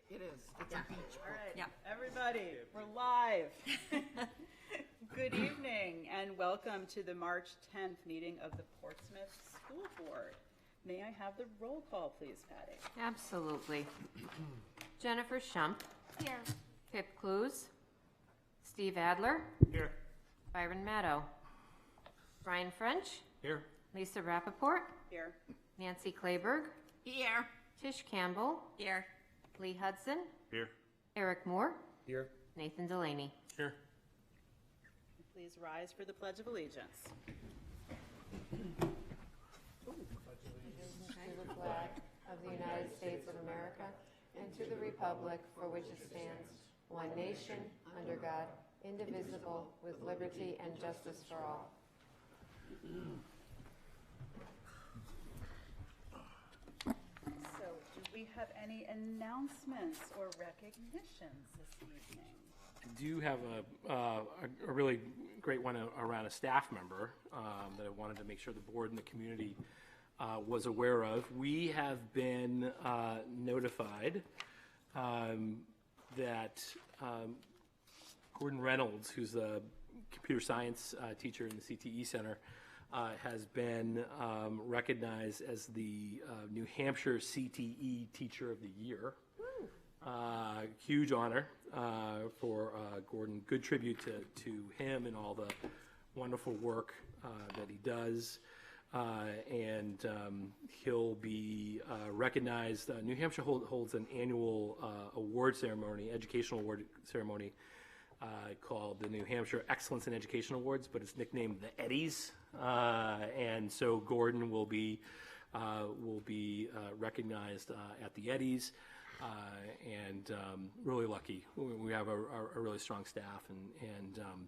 It is. It's a beach. All right, Yeah. everybody, we're live. Good evening and welcome to the March 10th meeting of the Portsmouth School Board. May I have the roll call, please, Patty? Absolutely. Jennifer Shump. Here. Pip Clues. Steve Adler. Here. Byron Maddow. Brian French. Here. Lisa Rappaport. Here. Nancy Clayberg. Here. Tish Campbell. Here. Lee Hudson. Here. Eric Moore. Here. Nathan Delaney. Here. Please rise for the Pledge of Allegiance. To the flag of the United States of America and to the republic for which it stands, one nation, under God, indivisible, with liberty and justice for all. So, do we have any announcements or recognitions this evening? I do have a really great one around a staff member that I wanted to make sure the board and the community was aware of. We have been notified that Gordon Reynolds, who's a computer science teacher in the CTE Center, has been recognized as the New Hampshire CTE Teacher of the Year. Huge honor for Gordon. Good tribute to him and all the wonderful work that he does. And he'll be recognized. New Hampshire holds an annual award ceremony, educational award ceremony, called the New Hampshire Excellence in Education Awards, but it's nicknamed the Eddies. And so Gordon will be recognized at the Eddies. And really lucky. We have a really strong staff,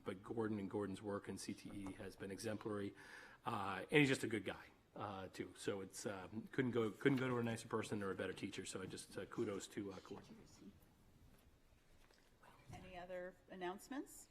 but Gordon and Gordon's work in CTE has been exemplary, and he's just a good guy too. So it's couldn't go to a nicer person or a better teacher. So I just kudos to Gordon. Any other announcements?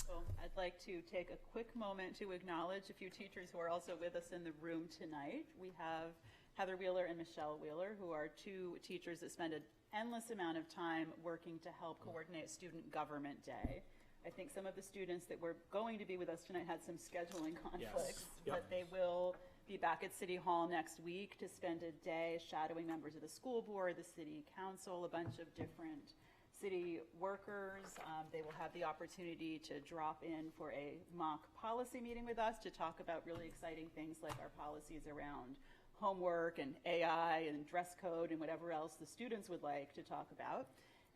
Well, I'd like to take a quick moment to acknowledge a few teachers who are also with us in the room tonight. We have Heather Wheeler and Michelle Wheeler, who are two teachers that spend an endless amount of time working to help coordinate Student Government Day. I think some of the students that were going to be with us tonight had some scheduling conflicts, but they will be back at City Hall next week to spend a day shadowing members of the school board, the city council, a bunch of different city workers. They will have the opportunity to drop in for a mock policy meeting with us to talk about really exciting things like our policies around homework and AI and dress code and whatever else the students would like to talk about.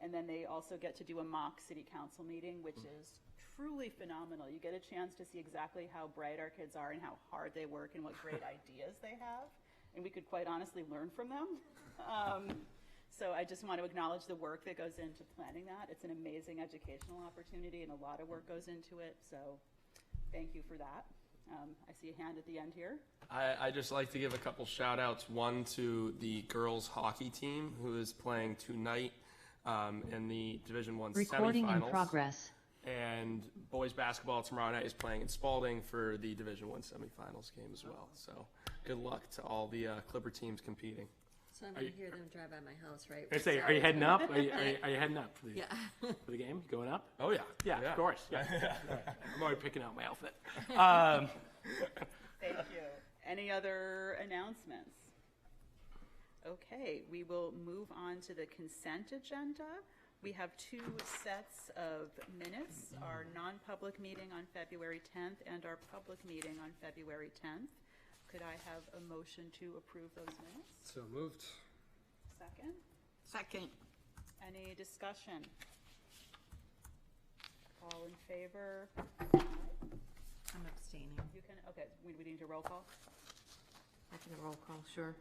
And then they also get to do a mock city council meeting, which is truly phenomenal. You get a chance to see exactly how bright our kids are and how hard they work and what great ideas they have. And we could quite honestly learn from them. So I just want to acknowledge the work that goes into planning that. It's an amazing educational opportunity and a lot of work goes into it. So thank you for that. I see a hand at the end here. I just like to give a couple shout outs. One to the girls hockey team who is playing tonight in the Division I Recording semifinals. in progress. And boys basketball tomorrow night is playing in Spalding for the Division I semifinals game as well. So good luck to all the Clipper teams competing. So I'm going to hear them drive by my house, right? I say, are you heading up? Are you heading up for the, Yeah. for the game? Going up? Oh yeah. Yeah, of course. Yeah. I'm already picking out my outfit. Thank you. Any other announcements? Okay, we will move on to the consent agenda. We have two sets of minutes, our non-public meeting on February 10th and our public meeting on February 10th. Could I have a motion to approve those minutes? So moved. Second? Second. Any discussion? All in favor? I'm abstaining. You can, okay, we need a roll call? I can roll call, sure.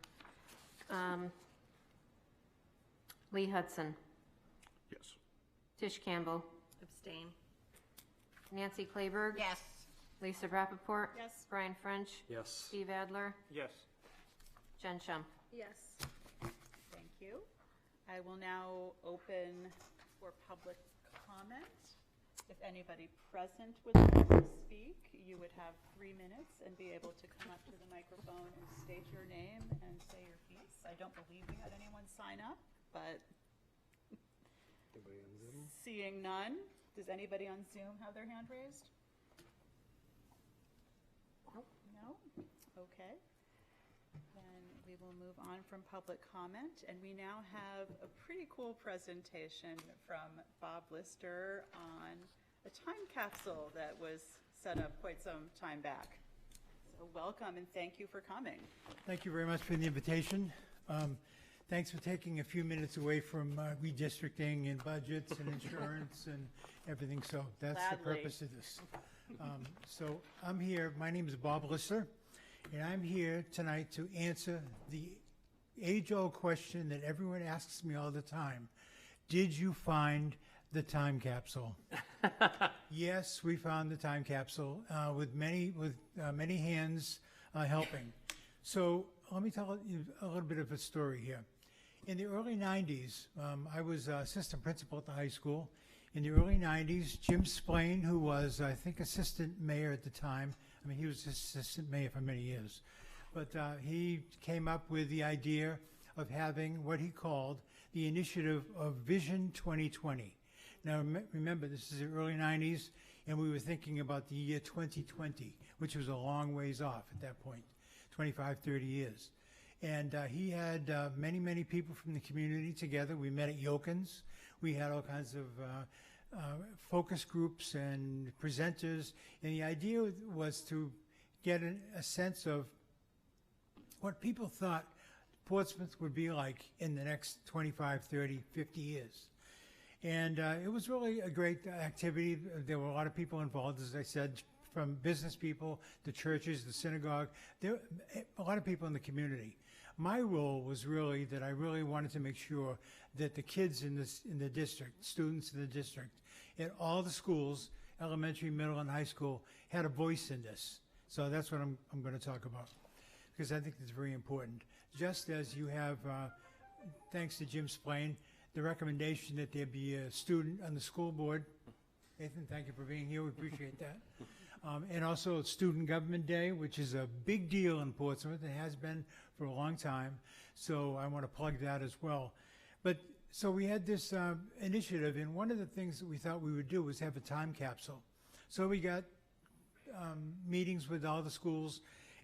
Lee Hudson. Yes. Tish Campbell. Abstain. Nancy Clayberg. Yes. Lisa Rappaport. Yes. Brian French. Yes. Steve Adler. Yes. Jen Shump. Yes. Thank you. I will now open for public comment. If anybody present would like to speak, you would have 3 minutes and be able to come up to the microphone and state your name and say your piece. I don't believe we had anyone sign up. but seeing none, does anybody on Zoom have their hand raised? No? Okay. Then we will move on from public comment, and we now have a pretty cool presentation from Bob Lister on a time capsule that was set up quite some time back. So welcome and thank you for coming. Thank you very much for the invitation. Thanks for taking a few minutes away from redistricting and budgets and insurance and everything. So that's the Gladly. purpose of this. So I'm here. My name is Bob Lister, and I'm here tonight to answer the age-old question that everyone asks me all the time. Did you find the time capsule? Yes, we found the time capsule with many hands helping. So let me tell you a little bit of a story here. In the early 90s, I was assistant principal at the high school. In the early 90s, Jim Splain, who was, I think, assistant mayor at the time, I mean, he was assistant mayor for many years, but he came up with the idea of having what he called the initiative of Vision 2020. Now, remember, this is the early 90s, and we were thinking about the year 2020, which was a long ways off at that point, 25, 30 years. And he had many, many people from the community together. We met at Yokins. We had all kinds of focus groups and presenters. And the idea was to get a sense of what people thought Portsmouth would be like in the next 25, 30, 50 years. And it was really a great activity. There were a lot of people involved, as I said, from business people, the churches, the synagogue. There were a lot of people in the community. My role was really that I really wanted to make sure that the kids in the district, students in the district, at all the schools, elementary, middle, and high school, had a voice in this. So that's what I'm going to talk about, because I think it's very important. Just as you have, thanks to Jim Splain, the recommendation that there be a student on the school board. Nathan, thank you for being here. We appreciate that. And also Student Government Day, which is a big deal in Portsmouth. It has been for a long time. So I want to plug that as well. But so we had this initiative, and one of the things that we thought we would do was have a time capsule. So we got meetings with all the schools,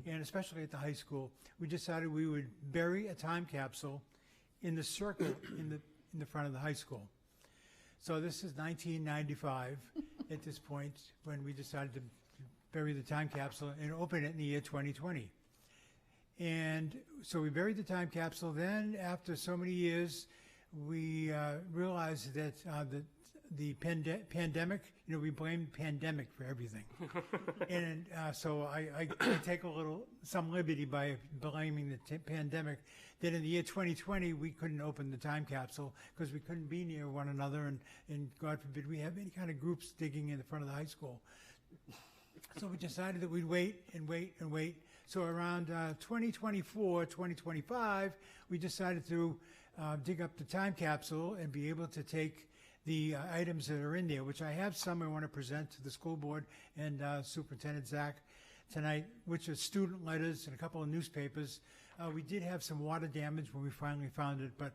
and especially at the high school. We decided we would bury a time capsule in the circle in the front of the high school. So this is 1995 at this point when we decided to bury the time capsule and open it in the year 2020. And so we buried the time capsule. Then after so many years, we realized that the pandemic, we blamed pandemic for everything. And so I take some liberty by blaming the pandemic. That in the year 2020, we couldn't open the time capsule because we couldn't be near one another, and God forbid we have any kind of groups digging in the front of the high school. So we decided that we'd wait and wait and wait. So around 2024, 2025, we decided to dig up the time capsule and be able to take the items that are in there, which I have some I want to present to the school board and Superintendent Zach tonight, which are student letters and a couple of newspapers. We did have some water damage when we finally found it, but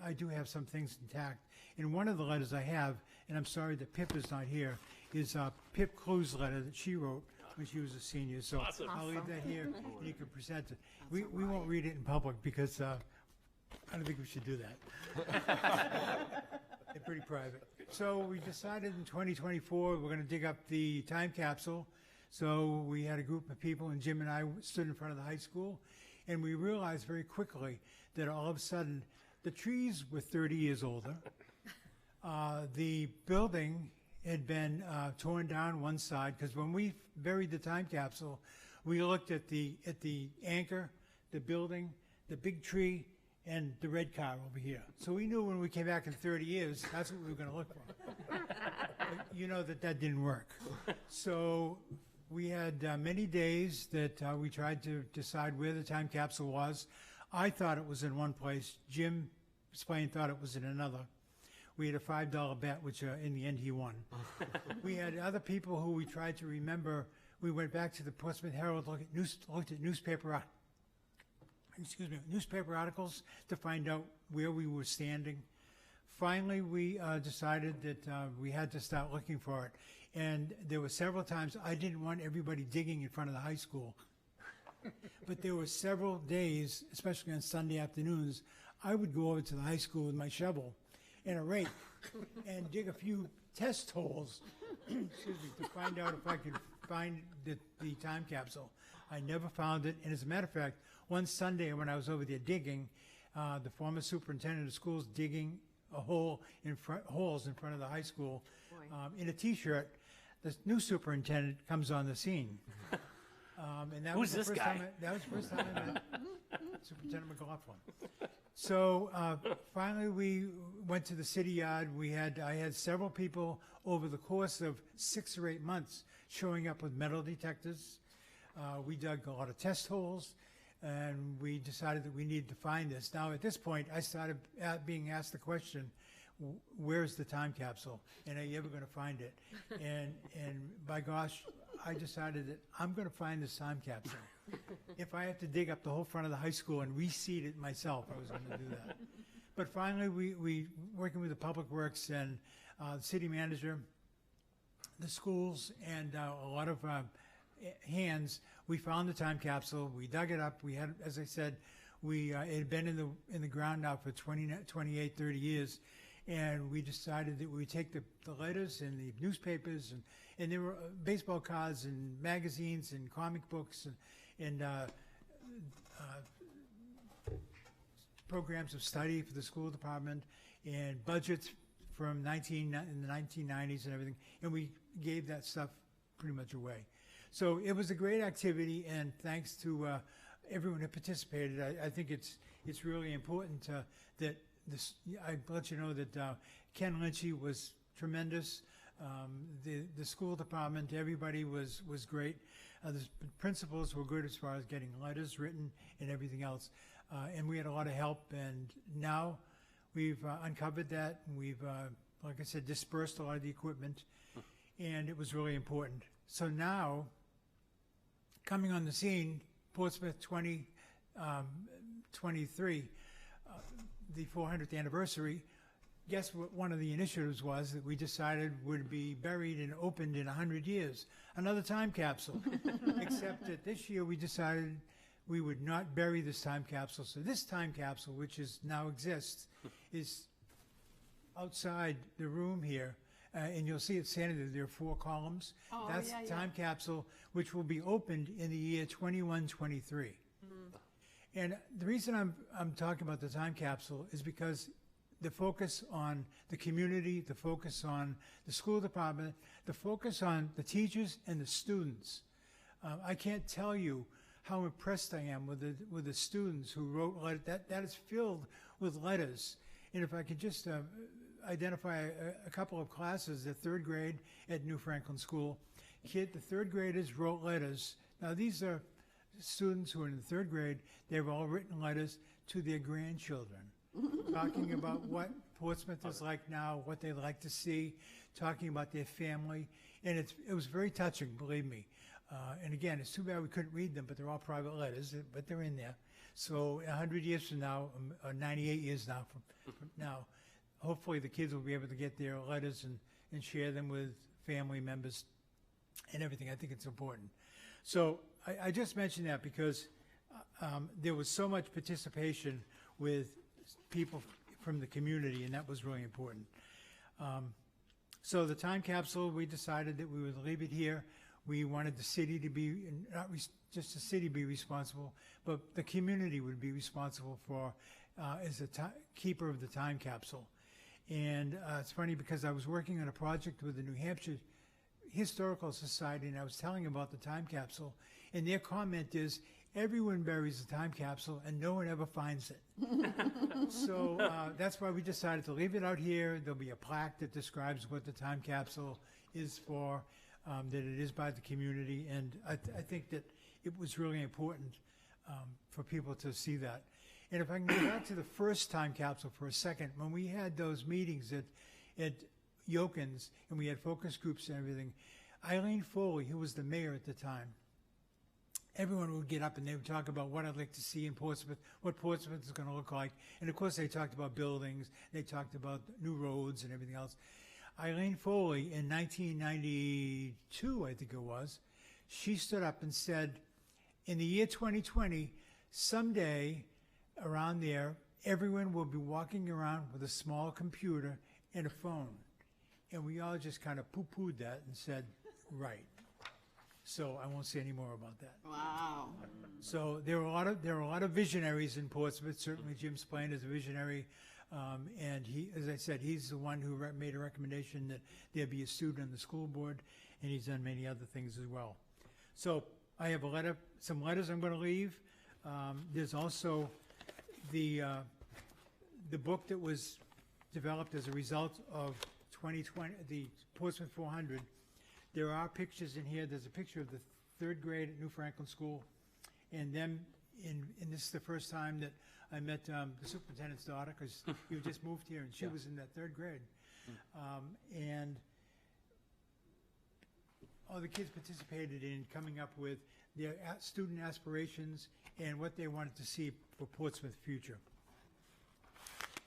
I do have some things intact. And one of the letters I have, and I'm sorry that Pip is not here, is Pip Clue's letter that she wrote when she was a senior. So Awesome. I'll leave that here, and you can present it. We won't read it in public because I don't think we should do that. They're pretty private. So we decided in 2024 we're going to dig up the time capsule. So we had a group of people, and Jim and I stood in front of the high school, and we realized very quickly that all of a sudden the trees were 30 years older. The building had been torn down one side, because when we buried the time capsule, we looked at the anchor, the building, the big tree, and the red car over here. So we knew when we came back in 30 years, that's what we were going to look for. You know that didn't work. So we had many days that we tried to decide where the time capsule was. I thought it was in one place. Jim Splain thought it was in another. We had a $5 bet, which in the end he won. We had other people who we tried to remember. We went back to the Portsmouth Herald, looked at newspaper newspaper articles to find out where we were standing. Finally, we decided that we had to start looking for it. And there were several times I didn't want everybody digging in front of the high school. But there were several days, especially on Sunday afternoons, I would go over to the high school with my shovel and a rake and dig a few test holes to find out if I could find the time capsule. I never found it. And as a matter of fact, one Sunday when I was over there digging, the former superintendent of schools digging a hole holes in front of the high school in a T-shirt. The new superintendent comes on the scene. And that Who's was the this first guy? time that was the first time I met Superintendent McLaughlin. So finally, we went to the city yard. I had several people over the course of 6 or 8 months showing up with metal detectors. We dug a lot of test holes, and we decided that we needed to find this. Now, at this point, I started being asked the question, where's the time capsule, and are you ever going to find it? And by gosh, I decided that I'm going to find this time capsule. If I have to dig up the whole front of the high school and reseed it myself, I was going to do that. But finally, we working with the Public Works and the city manager, the schools, and a lot of hands, we found the time capsule. We dug it up. We had, as I said, it had been in the ground now for 28, 30 years. And we decided that we would take the letters and the newspapers, and there were baseball cards and magazines and comic books and programs of study for the school department and budgets from in the 1990s and everything. And we gave that stuff pretty much away. So it was a great activity, and thanks to everyone who participated, I think it's really important that I'd let you know that Ken Lynchy was tremendous. The school department, everybody was great. The principals were good as far as getting letters written and everything else. And we had a lot of help. And now we've uncovered that. And we've, like I said, dispersed a lot of the equipment. And it was really important. So now, coming on the scene, Portsmouth 2023, the 400th anniversary, guess what one of the initiatives was that we decided would be buried and opened in 100 years? Another time capsule. Except that this year we decided we would not bury this time capsule. So this time capsule, which now exists, is outside the room here. And you'll see it standing there. There are 4 columns. Oh, That's yeah, the yeah. time capsule, which will be opened in the year 2123. And the reason I'm talking about the time capsule is because the focus on the community, the focus on the school department, the focus on the teachers and the students. I can't tell you how impressed I am with the students who wrote letters. That is filled with letters. And if I could just identify a couple of classes, the 3rd grade at New Franklin School, the 3rd graders wrote letters. Now these are students who are in the 3rd grade. They've all written letters to their grandchildren, talking about what Portsmouth is like now, what they like to see, talking about their family. And it was very touching, believe me. And again, it's too bad we couldn't read them, but they're all private letters, but they're in there. So 100 years from now, or 98 years now from now, hopefully the kids will be able to get their letters and share them with family members and everything. I think it's important. So I just mentioned that because there was so much participation with people from the community, and that was really important. So the time capsule, we decided that we would leave it here. We wanted the city to be, not just the city be responsible, but the community would be responsible for as a keeper of the time capsule. And it's funny because I was working on a project with the New Hampshire Historical Society, and I was telling them about the time capsule, and their comment is, everyone buries the time capsule and no one ever finds it. So that's why we decided to leave it out here. There'll be a plaque that describes what the time capsule is for, that it is by the community, and I think that it was really important for people to see that. And if I can go back to the first time capsule for a second, when we had those meetings at Yokins, and we had focus groups and everything, Eileen Foley, who was the mayor at the time, everyone would get up and they would talk about what I'd like to see in Portsmouth, what Portsmouth is going to look like. And of course, they talked about buildings, they talked about new roads and everything else. Eileen Foley, in 1992, I think it was, she stood up and said, in the year 2020, someday around there, everyone will be walking around with a small computer and a phone. And we all just kind of poo-pooed that and said, right. So I won't say any more about that. Wow. So there are a lot of visionaries in Portsmouth. Certainly Jim Splain is a visionary. And he, as I said, he's the one who made a recommendation that there be a student on the school board, and he's done many other things as well. So I have some letters I'm going to leave. There's also the book that was developed as a result of 2020, the Portsmouth 400. There are pictures in here. There's a picture of the third grade at New Franklin School, and them and this is the first time that I met the superintendent's daughter, because you just moved here, and she was in that third grade. And all the kids participated in coming up with their student aspirations and what they wanted to see for Portsmouth future.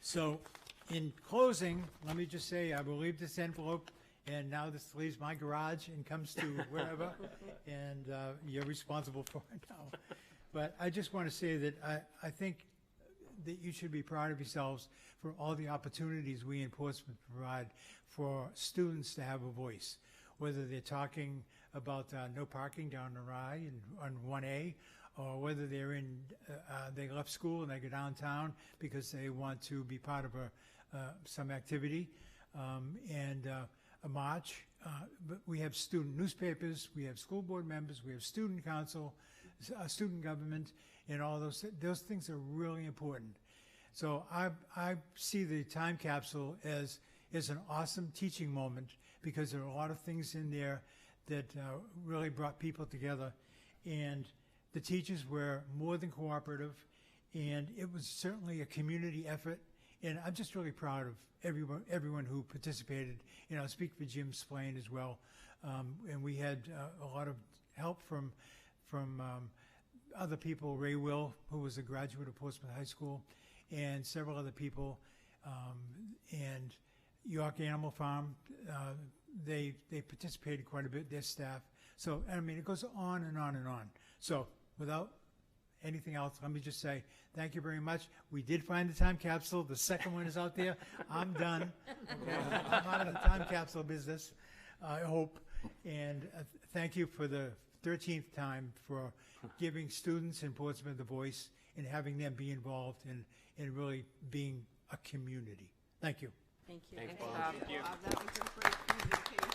So, in closing, let me just say I will leave this envelope, and now this leaves my garage and comes to wherever, and you're responsible for it now. But I just want to say that I think that you should be proud of yourselves for all the opportunities we in Portsmouth provide for students to have a voice, whether they're talking about no parking down the Rye on 1A, or whether they're they left school and they go downtown because they want to be part of some activity, and a march. But we have student newspapers, we have school board members, we have student council, student government, and all those things are really important. So I see the time capsule as an awesome teaching moment, because there are a lot of things in there that really brought people together, and the teachers were more than cooperative, and it was certainly a community effort, and I'm just really proud of everyone who participated. And I'll speak for Jim Splain as well, and we had a lot of help from other people, Ray Will, who was a graduate of Portsmouth High School, and several other people, and York Animal Farm. They participated quite a bit, their staff. So, I mean, it goes on and on and on. So, without anything else, let me just say thank you very much. We did find the time capsule. The second one is out there. I'm done. Okay? I'm out of the time capsule business, I hope. And thank you for the 13th time for giving students in Portsmouth a voice and having them be involved in really being a community. Thank you. Thank you. Thanks, Bob. Bob. Thank you, Bob. That was a great presentation.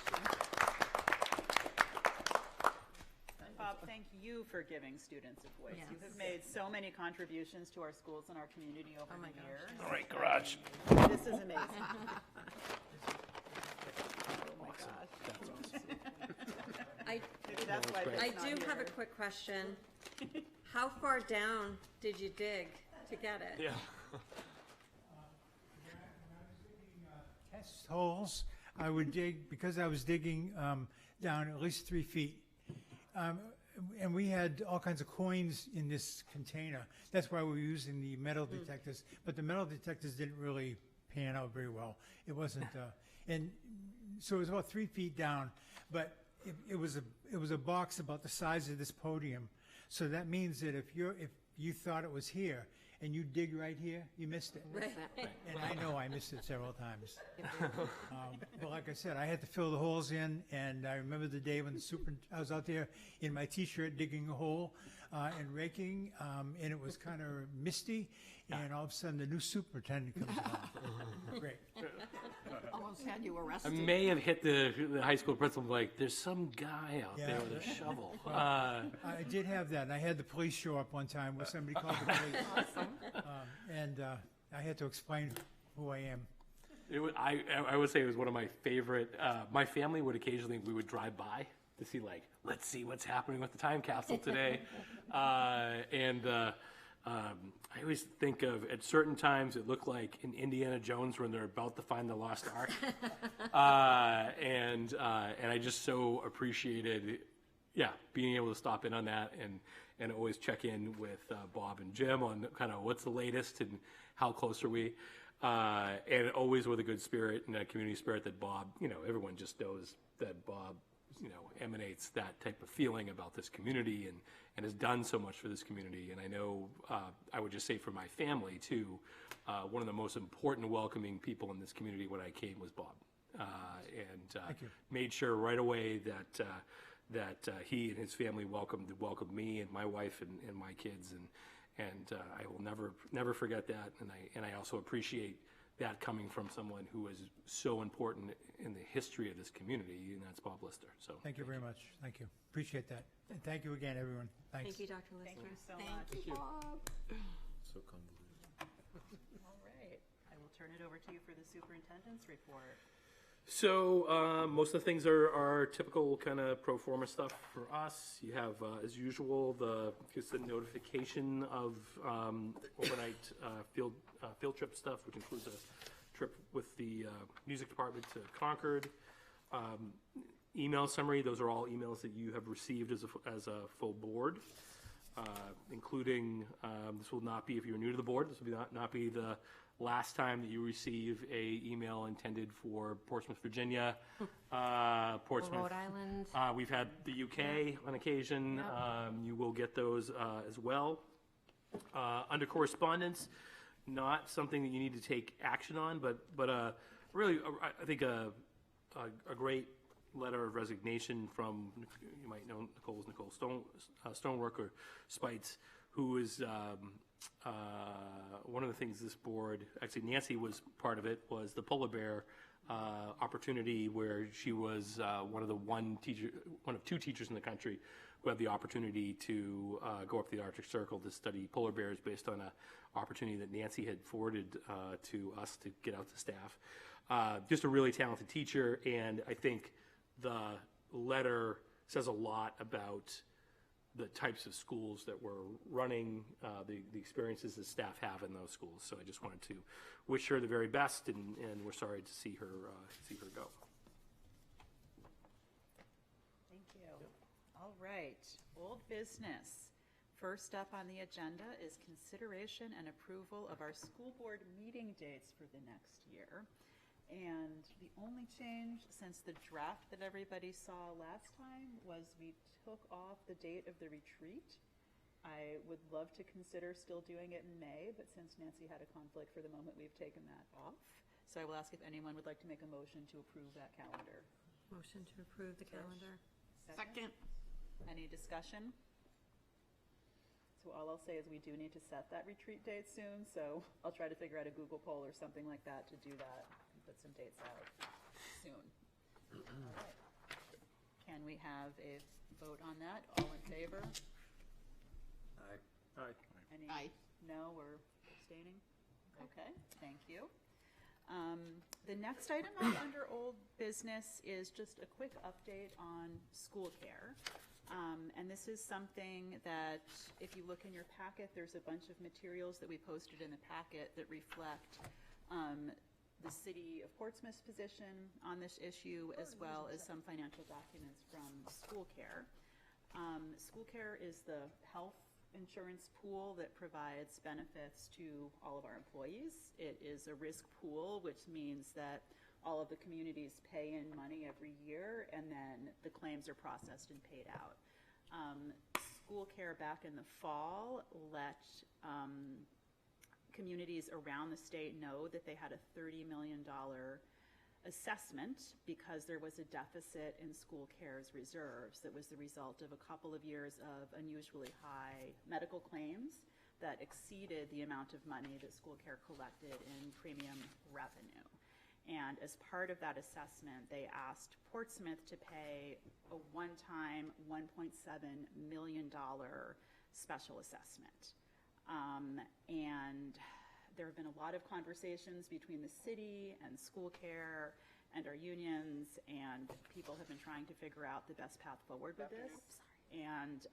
Bob, thank you for giving students a voice. You have made so many contributions to our schools and our community over the years. All right, garage. This is amazing. Oh my gosh. Maybe that's why I Ben's do not have a here. quick question. How far down did you dig to get it? Yeah. Test holes, I would dig, because I was digging down at least 3 feet. And we had all kinds of coins in this container. That's why we were using the metal detectors. But the metal detectors didn't really pan out very well. It wasn't, and so it was about 3 feet down. But it was a box about the size of this podium. So that means that if you thought it was here and you dig right here, you missed it. And I know I missed it several times. But like I said, I had to fill the holes in, and I remember the day when I was out there in my T-shirt digging a hole and raking, and it was kind of misty, and all of a sudden the new superintendent comes along. Great. Almost had you I arrested. may have hit the high school principal like, there's some guy out there with a shovel. I did have that, and I had the police show up one time where somebody called the police. And I had to explain who I am. I would say it was one of my favorite. My family would occasionally, we would drive by to see, like, let's see what's happening with the time capsule today. I always think of, at certain times, it looked like in Indiana Jones when they're about to find the lost ark. And I just so appreciated, yeah, being able to stop in on that and always check in with Bob and Jim on kind of what's the latest and how close are we. And always with a good spirit and a community spirit that Bob, everyone just knows that Bob, emanates that type of feeling about this community and has done so much for this community. And I know, I would just say for my family too, one of the most important welcoming people in this community when I came was Bob. Thank you. Made sure right away that he and his family welcomed me and my wife and my kids, and I will never forget that. And I also appreciate that coming from someone who is so important in the history of this community, and that's Bob Lister. So Thank you very much. Thank you. Appreciate that. And thank you again, everyone. Thanks. Thank you, Dr. Lister. Thank you so much. Bob. So convoluted. All right. I will turn it over to you for the superintendent's report. So most of the things are typical kind of pro forma stuff for us. You have, as usual, just the notification of overnight field trip stuff, which includes a trip with the music department to Concord. Email summary, those are all emails that you have received as a full board, including, this will not be, if you're new to the board, this will not be the last time that you receive a email intended for Portsmouth, Virginia, Portsmouth. Rhode Island. We've had the UK on occasion. You will get those as well. Under correspondence, not something that you need to take action on, but really, I think a great letter of resignation from, you might know Nicole Stonework or Spites, who is one of the things this board, actually Nancy was part of it, was the Polar Bear opportunity, where she was one of two teachers in the country who had the opportunity to go up the Arctic Circle to study polar bears based on an opportunity that Nancy had forwarded to us to get out to staff. Just a really talented teacher, and I think the letter says a lot about the types of schools that we're running, the experiences that staff have in those schools. So I just wanted to wish her the very best, and we're sorry to see her go. Thank you. All right, old business. First up on the agenda is consideration and approval of our school board meeting dates for the next year. And the only change since the draft that everybody saw last time was we took off the date of the retreat. I would love to consider still doing it in May, but since Nancy had a conflict for the moment, we've taken that off. So I will ask if anyone would like to make a motion to approve that calendar. Motion to approve the calendar. Second. Any discussion? So all I'll say is we do need to set that retreat date soon, so I'll try to figure out a Google poll or something like that to do that and put some dates out soon. All right. Can we have a vote on that? All in favor? Aye. Any Aye. no or abstaining? Okay, thank you. The next item up under old business is just a quick update on school care. And this is something that, if you look in your packet, there's a bunch of materials that we posted in the packet that reflect the City of Portsmouth's position on this issue, as well as some financial documents from School Care. School Care is the health insurance pool that provides benefits to all of our employees. It is a risk pool, which means that all of the communities pay in money every year, and then the claims are processed and paid out. School Care back in the fall let communities around the state know that they had a $30 million assessment because there was a deficit in School Care's reserves that was the result of a couple of years of unusually high medical claims that exceeded the amount of money that School Care collected in premium revenue. And as part of that assessment, they asked Portsmouth to pay a one-time $1.7 million special assessment. And there have been a lot of conversations between the city and School Care and our unions, and people have been trying to figure out the best path forward with this. And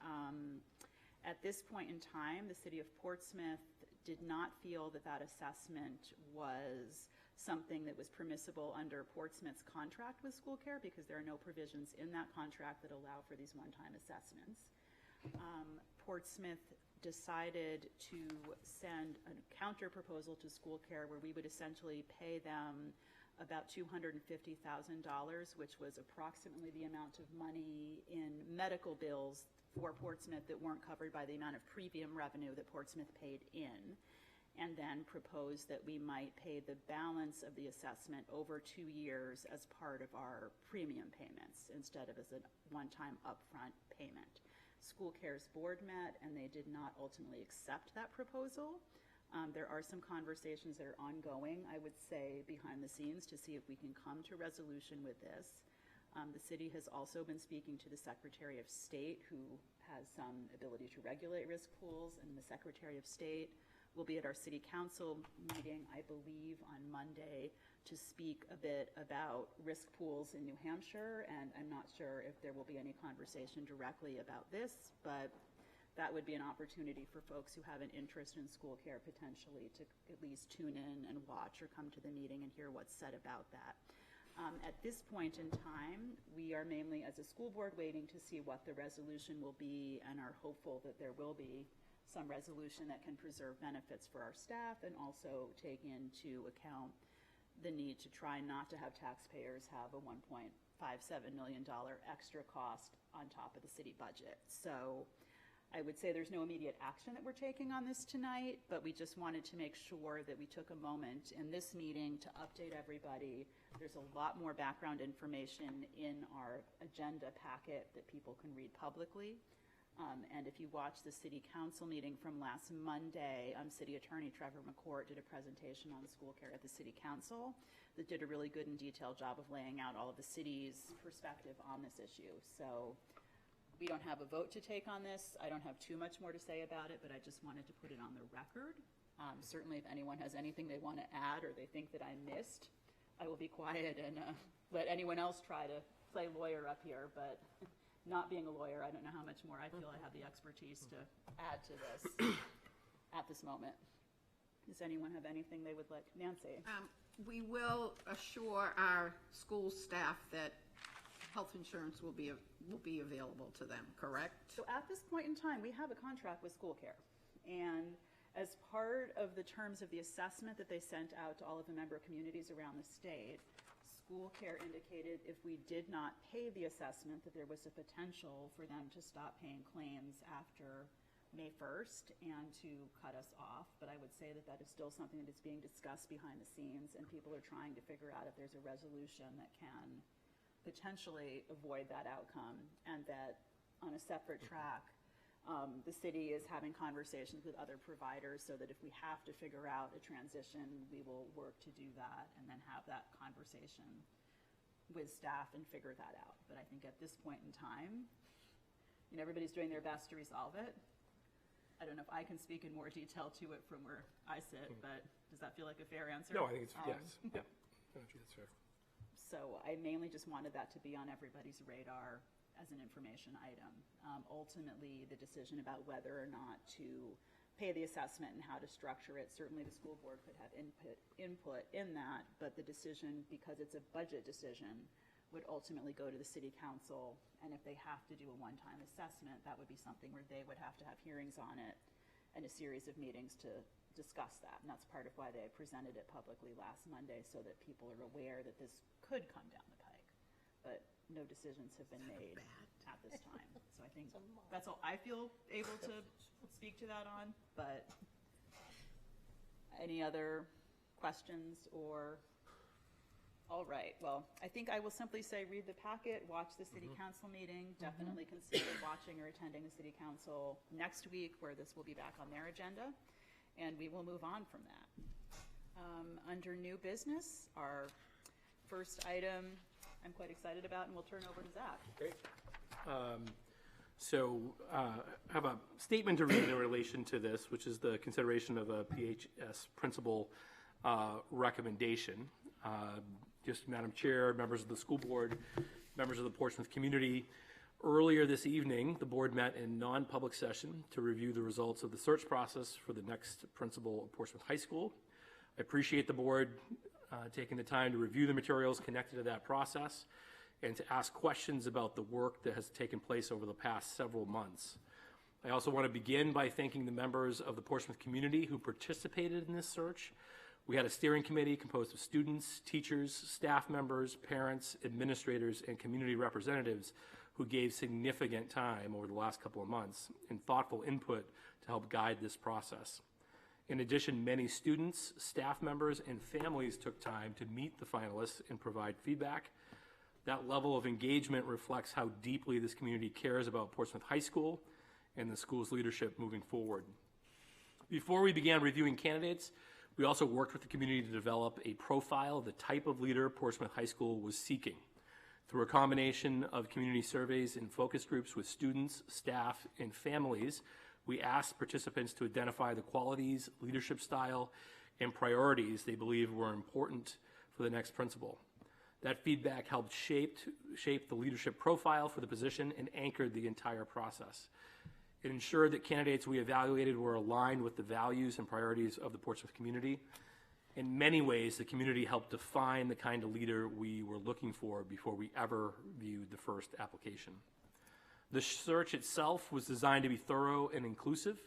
at this point in time, the city of Portsmouth did not feel that that assessment was something that was permissible under Portsmouth's contract with school care, because there are no provisions in that contract that allow for these one-time assessments. Portsmouth decided to send a counter proposal to school care where we would essentially pay them about $250,000, which was approximately the amount of money in medical bills for Portsmouth that weren't covered by the amount of premium revenue that Portsmouth paid in, and then proposed that we might pay the balance of the assessment over 2 years as part of our premium payments instead of as a one-time upfront payment. School Care's board met, and they did not ultimately accept that proposal. There are some conversations that are ongoing, I would say, behind the scenes to see if we can come to resolution with this. The city has also been speaking to the Secretary of State, who has some ability to regulate risk pools, and the Secretary of State will be at our city council meeting, I believe, on Monday to speak a bit about risk pools in New Hampshire, and I'm not sure if there will be any conversation directly about this, but that would be an opportunity for folks who have an interest in school care potentially to at least tune in and watch or come to the meeting and hear what's said about that. At this point in time, we are mainly as a school board waiting to see what the resolution will be, and are hopeful that there will be some resolution that can preserve benefits for our staff and also take into account the need to try not to have taxpayers have a $1.57 million extra cost on top of the city budget. So I would say there's no immediate action that we're taking on this tonight, but we just wanted to make sure that we took a moment in this meeting to update everybody. There's a lot more background information in our agenda packet that people can read publicly. And if you watch the city council meeting from last Monday, City Attorney Trevor McCourt did a presentation on school care at the city council that did a really good and detailed job of laying out all of the city's perspective on this issue. So we don't have a vote to take on this. I don't have too much more to say about it, but I just wanted to put it on the record. Certainly if anyone has anything they want to add or they think that I missed, I will be quiet and let anyone else try to play lawyer up here, but not being a lawyer, I don't know how much more I feel I have the expertise to add to this at this moment. Does anyone have anything they would like? Nancy? We will assure our school staff that health insurance will be available to them, correct? So at this point in time, we have a contract with school care. And as part of the terms of the assessment that they sent out to all of the member communities around the state, school care indicated if we did not pay the assessment that there was a potential for them to stop paying claims after May 1st and to cut us off. But I would say that that is still something that is being discussed behind the scenes, and people are trying to figure out if there's a resolution that can potentially avoid that outcome, and that on a separate track, the city is having conversations with other providers so that if we have to figure out a transition, we will work to do that and then have that conversation with staff and figure that out. But I think at this point in time, everybody's doing their best to resolve it. I don't know if I can speak in more detail to it from where I sit, but does that feel like a fair answer? No, I think it's, yes, yeah. That's fair. So I mainly just wanted that to be on everybody's radar as an information item. Ultimately, the decision about whether or not to pay the assessment and how to structure it, certainly the school board could have input in that, but the decision, because it's a budget decision, would ultimately go to the city council, and if they have to do a one-time assessment, that would be something where they would have to have hearings on it and a series of meetings to discuss that. And that's part of why they presented it publicly last Monday, so that people are aware that this could come down the pike. But no decisions have been made at this time. So I think that's all I feel able to speak to that on. But any other questions or? All right. Well, I think I will simply say read the packet, watch the city council meeting, definitely consider watching or attending the city council next week, where this will be back on their agenda, and we will move on from that. Under new business, our first item I'm quite excited about, and we'll turn over to Zach. Great. I have a statement to read in relation to this, which is the consideration of a PHS principal recommendation. Just Madam Chair, members of the school board, members of the Portsmouth community, earlier this evening, the board met in non-public session to review the results of the search process for the next principal of Portsmouth High School. I appreciate the board taking the time to review the materials connected to that process and to ask questions about the work that has taken place over the past several months. I also want to begin by thanking the members of the Portsmouth community who participated in this search. We had a steering committee composed of students, teachers, staff members, parents, administrators, and community representatives who gave significant time over the last couple of months and thoughtful input to help guide this process. In addition, many students, staff members, and families took time to meet the finalists and provide feedback. That level of engagement reflects how deeply this community cares about Portsmouth High School and the school's leadership moving forward. Before we began reviewing candidates, we also worked with the community to develop a profile of the type of leader Portsmouth High School was seeking. Through a combination of community surveys and focus groups with students, staff, and families, we asked participants to identify the qualities, leadership style, and priorities they believed were important for the next principal. That feedback helped shape the leadership profile for the position and anchored the entire process. It ensured that candidates we evaluated were aligned with the values and priorities of the Portsmouth community. In many ways, the community helped define the kind of leader we were looking for before we ever viewed the first application. The search itself was designed to be thorough and inclusive.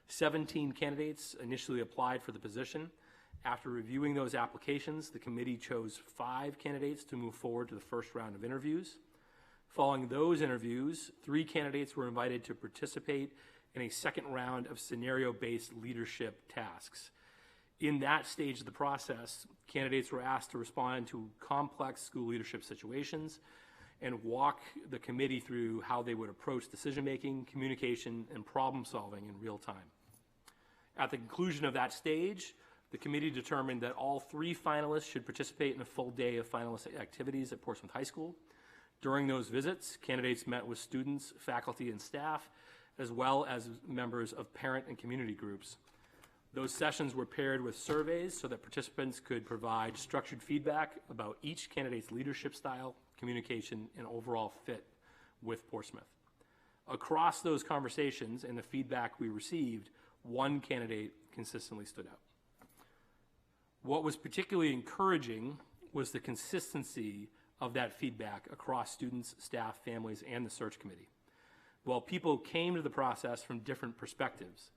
17 candidates initially applied for the position. After reviewing those applications, the committee chose 5 candidates to move forward to the first round of interviews. Following those interviews, 3 candidates were invited to participate in a second round of scenario-based leadership tasks. In that stage of the process, candidates were asked to respond to complex school leadership situations and walk the committee through how they would approach decision-making, communication, and problem-solving in real time. At the conclusion of that stage, the committee determined that all 3 finalists should participate in a full day of finalist activities at Portsmouth High School. During those visits, candidates met with students, faculty, and staff, as well as members of parent and community groups. Those sessions were paired with surveys so that participants could provide structured feedback about each candidate's leadership style, communication, and overall fit with Portsmouth. Across those conversations and the feedback we received, one candidate consistently stood out. What was particularly encouraging was the consistency of that feedback across students, staff, families, and the search committee. While people came to the process from different perspectives,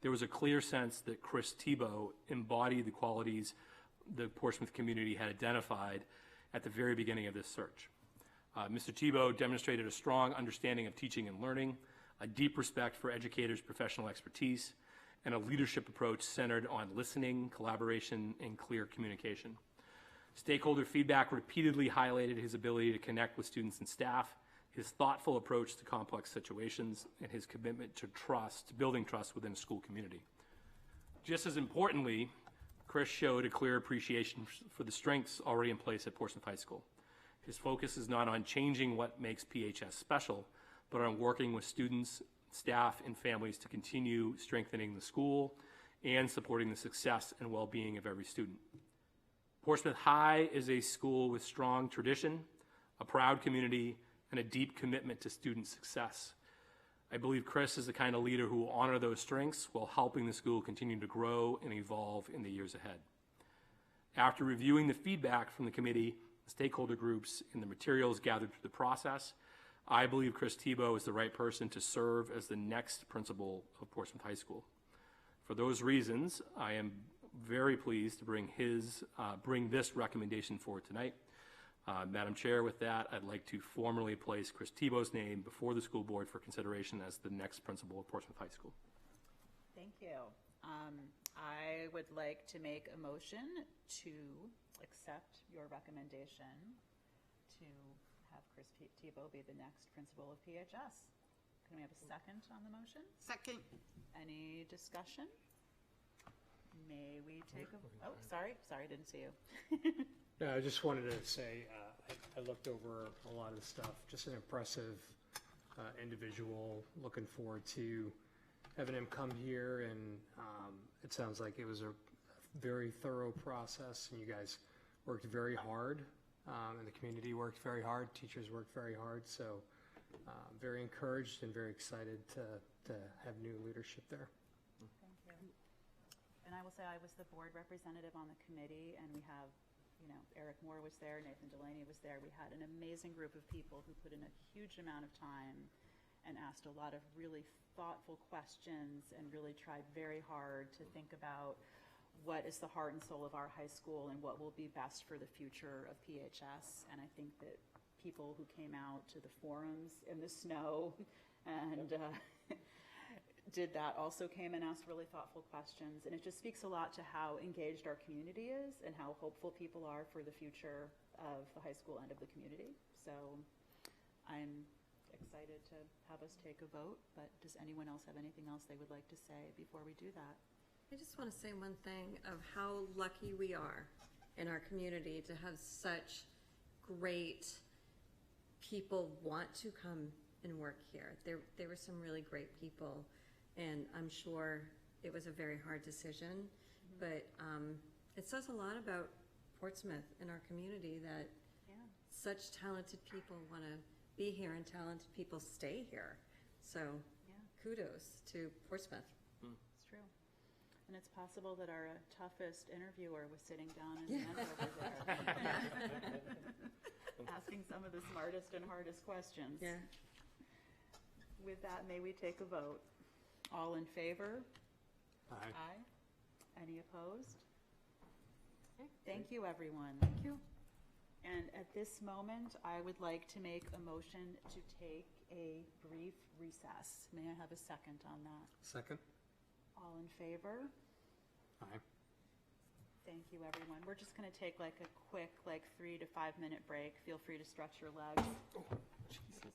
there was a clear sense that Chris Tebow embodied the qualities the Portsmouth community had identified at the very beginning of this search. Mr. Tebow demonstrated a strong understanding of teaching and learning, a deep respect for educators' professional expertise, and a leadership approach centered on listening, collaboration, and clear communication. Stakeholder feedback repeatedly highlighted his ability to connect with students and staff, his thoughtful approach to complex situations, and his commitment to trust, building trust within a school community. Just as importantly, Chris showed a clear appreciation for the strengths already in place at Portsmouth High School. His focus is not on changing what makes PHS special, but on working with students, staff, and families to continue strengthening the school and supporting the success and well-being of every student. Portsmouth High is a school with strong tradition, a proud community, and a deep commitment to student success. I believe Chris is the kind of leader who will honor those strengths while helping the school continue to grow and evolve in the years ahead. After reviewing the feedback from the committee, the stakeholder groups, and the materials gathered through the process, I believe Chris Tebow is the right person to serve as the next principal of Portsmouth High School. For those reasons, I am very pleased to bring this recommendation forward tonight. Madam Chair, with that, I'd like to formally place Chris Tebow's name before the school board for consideration as the next principal of Portsmouth High School. Thank you. I would like to make a motion to accept your recommendation to have Chris Tebow be the next principal of PHS. Can we have a second on the motion? Second. Any discussion? May we take a, oh, sorry, didn't see you. No, I just wanted to say, I looked over a lot of the stuff, just an impressive individual. Looking forward to having him come here, and it sounds like it was a very thorough process, and you guys worked very hard, and the community worked very hard, teachers worked very hard, so very encouraged and very excited to have new leadership there. Thank you. And I will say I was the board representative on the committee, and we have, Eric Moore was there, Nathan Delaney was there. We had an amazing group of people who put in a huge amount of time and asked a lot of really thoughtful questions and really tried very hard to think about what is the heart and soul of our high school and what will be best for the future of PHS. And I think that people who came out to the forums in the snow and did that also came and asked really thoughtful questions. And it just speaks a lot to how engaged our community is and how hopeful people are for the future of the high school and of the community. So I'm excited to have us take a vote, but does anyone else have anything else they would like to say before we do that? I just want to say one thing of how lucky we are in our community to have such great people want to come and work here. There were some really great people, and I'm sure it was a very hard decision, but it says a lot about Portsmouth and our community that such talented people want to be here and talented people stay here. So kudos to Portsmouth. It's true. And it's possible that our toughest interviewer was sitting down in the end over there. Asking some of the smartest and hardest questions. Yeah. With that, may we take a vote? All in favor? Aye. Aye. Any opposed? Thank you, everyone. Thank you. And at this moment, I would like to make a motion to take a brief recess. May I have a second on that? Second? All in favor? Aye. Thank you, everyone. We're just going to take like a quick 3 to 5 minute break. Feel free to stretch your legs. Jesus.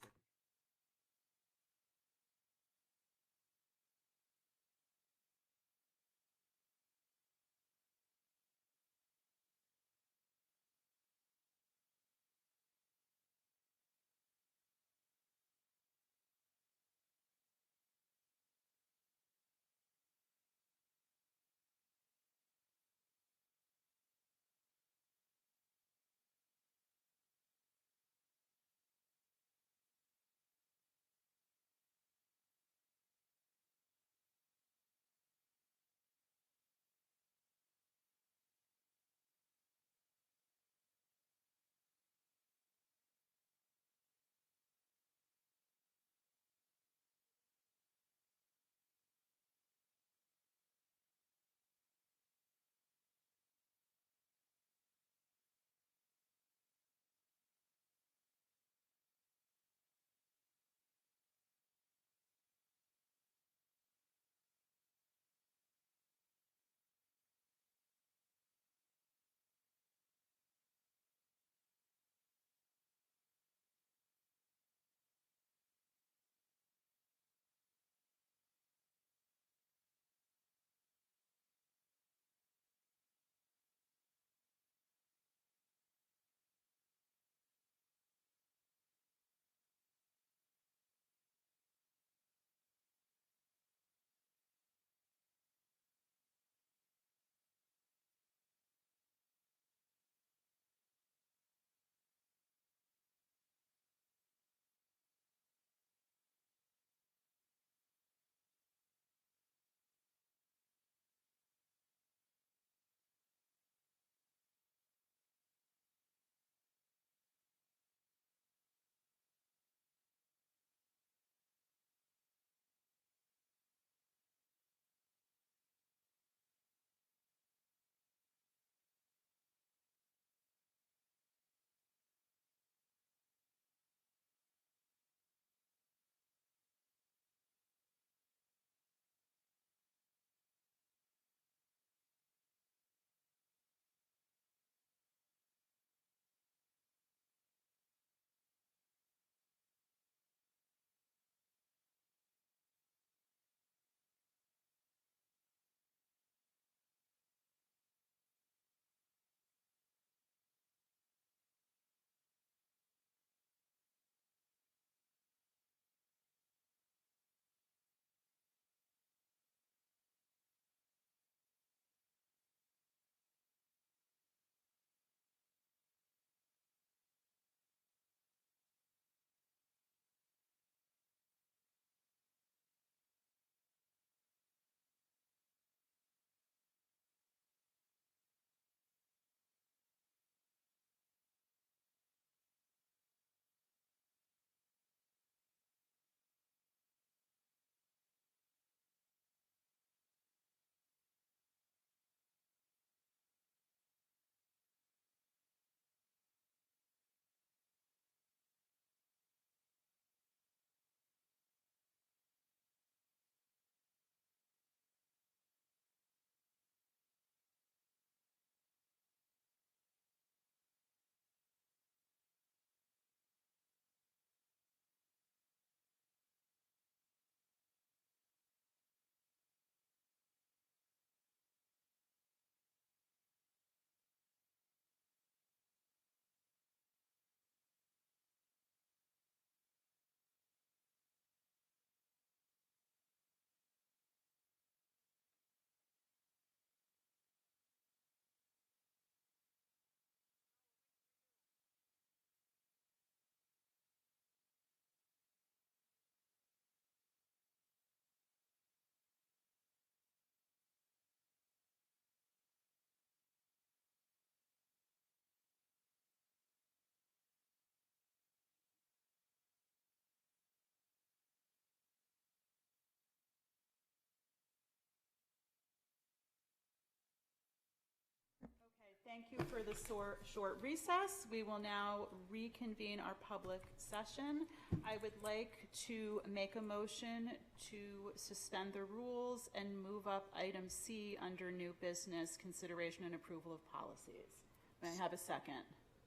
Thank you for the short recess. We will now reconvene our public session. I would like to make a motion to suspend the rules and move up item C under new business, consideration and approval of policies. May I have a second?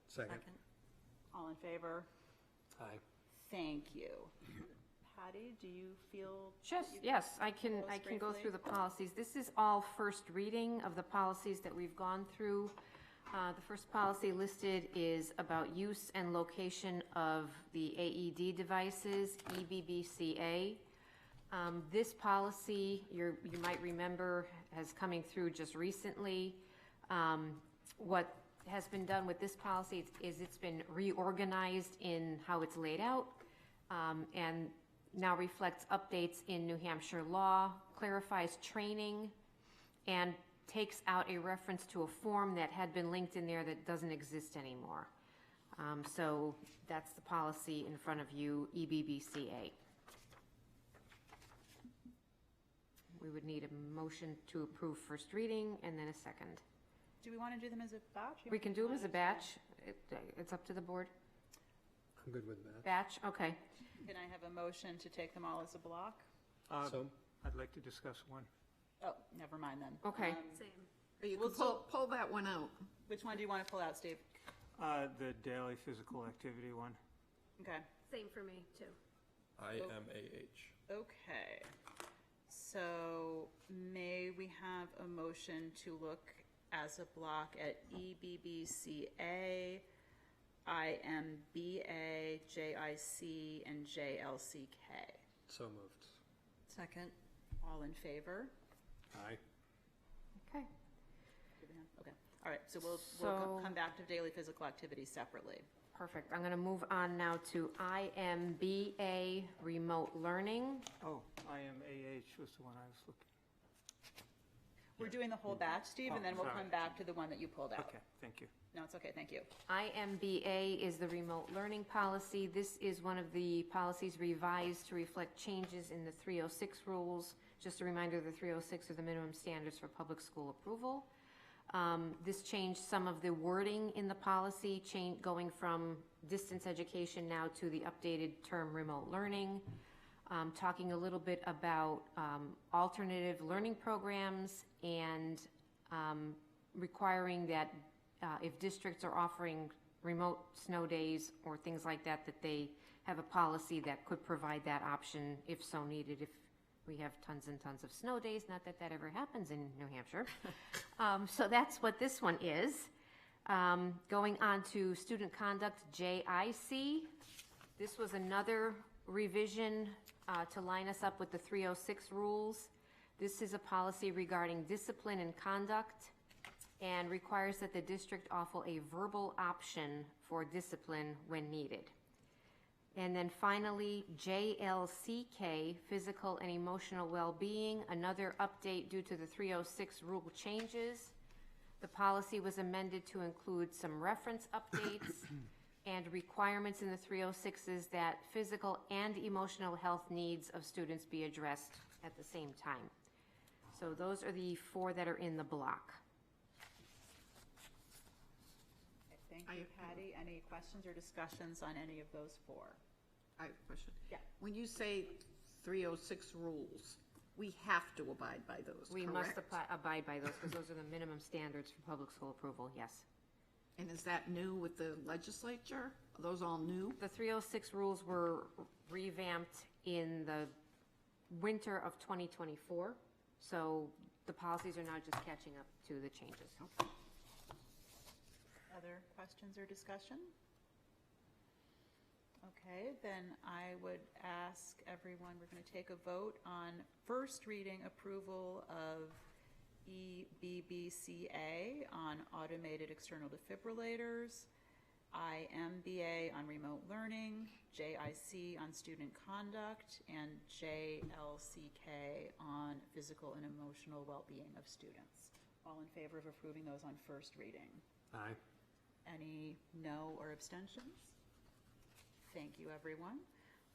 Second. All in favor? Aye. Thank you. Patty, do you feel? Yes, I can Those go briefly? through the policies. This is all first reading of the policies that we've gone through. The first policy listed is about use and location of the AED devices, EBBCA. This policy, you might remember, has coming through just recently. What has been done with this policy is it's been reorganized in how it's laid out, and now reflects updates in New Hampshire law, clarifies training, and takes out a reference to a form that had been linked in there that doesn't exist anymore. So that's the policy in front of you, EBBCA. We would need a motion to approve first reading and then a second. Do we want to do them as a batch? We can do them as a batch. It's up to the board. I'm good with that. Batch, okay. Can I have a motion to take them all as a block? So, I'd like to discuss one. Oh, never mind then. Okay. Or you We'll can pull that one out. Which one do you want to pull out, Steve? The daily physical activity one. Okay. Same for me, too. IMAH. Okay. So may we have a motion to look as a block at EBBCA, IMBA, JIC, and JLCK? So moved. Second. All in favor? Aye. Okay. Okay. All right. So we'll So- come back to daily physical activity separately. Perfect. I'm going to move on now to IMBA, remote learning. Oh, IMAH was the one I was looking. We're doing the whole batch, Steve, and then we'll sorry. come back to the one that you pulled out. Okay, thank you. No, it's okay. Thank you. IMBA is the remote learning policy. This is one of the policies revised to reflect changes in the 306 rules. Just a reminder, the 306 are the minimum standards for public school approval. This changed some of the wording in the policy, going from distance education now to the updated term remote learning. Talking a little bit about alternative learning programs and requiring that if districts are offering remote snow days or things like that, that they have a policy that could provide that option if so needed, if we have tons and tons of snow days, not that that ever happens in New Hampshire. So that's what this one is. Going on to student conduct, JIC. This was another revision to line us up with the 306 rules. This is a policy regarding discipline and conduct and requires that the district offer a verbal option for discipline when needed. And then finally, JLCK, physical and emotional well-being, another update due to the 306 rule changes. The policy was amended to include some reference updates and requirements in the 306s that physical and emotional health needs of students be addressed at the same time. So those are the four that are in the block. Thank you, Patty. Any questions or discussions on any of those four? I have a question. Yeah. When you say 306 rules, we have to abide by those, We must correct? abide by those because those are the minimum standards for public school approval, yes. And is that new with the legislature? Are those all new? The 306 rules were revamped in the winter of 2024, so the policies are now just catching up to the changes. Other questions or discussion? Okay, then I would ask everyone, we're going to take a vote on first reading approval of EBBCA on automated external defibrillators, IMBA on remote learning, JIC on student conduct, and JLCK on physical and emotional well-being of students. All in favor of approving those on first reading? Aye. Any no or abstentions? Thank you, everyone.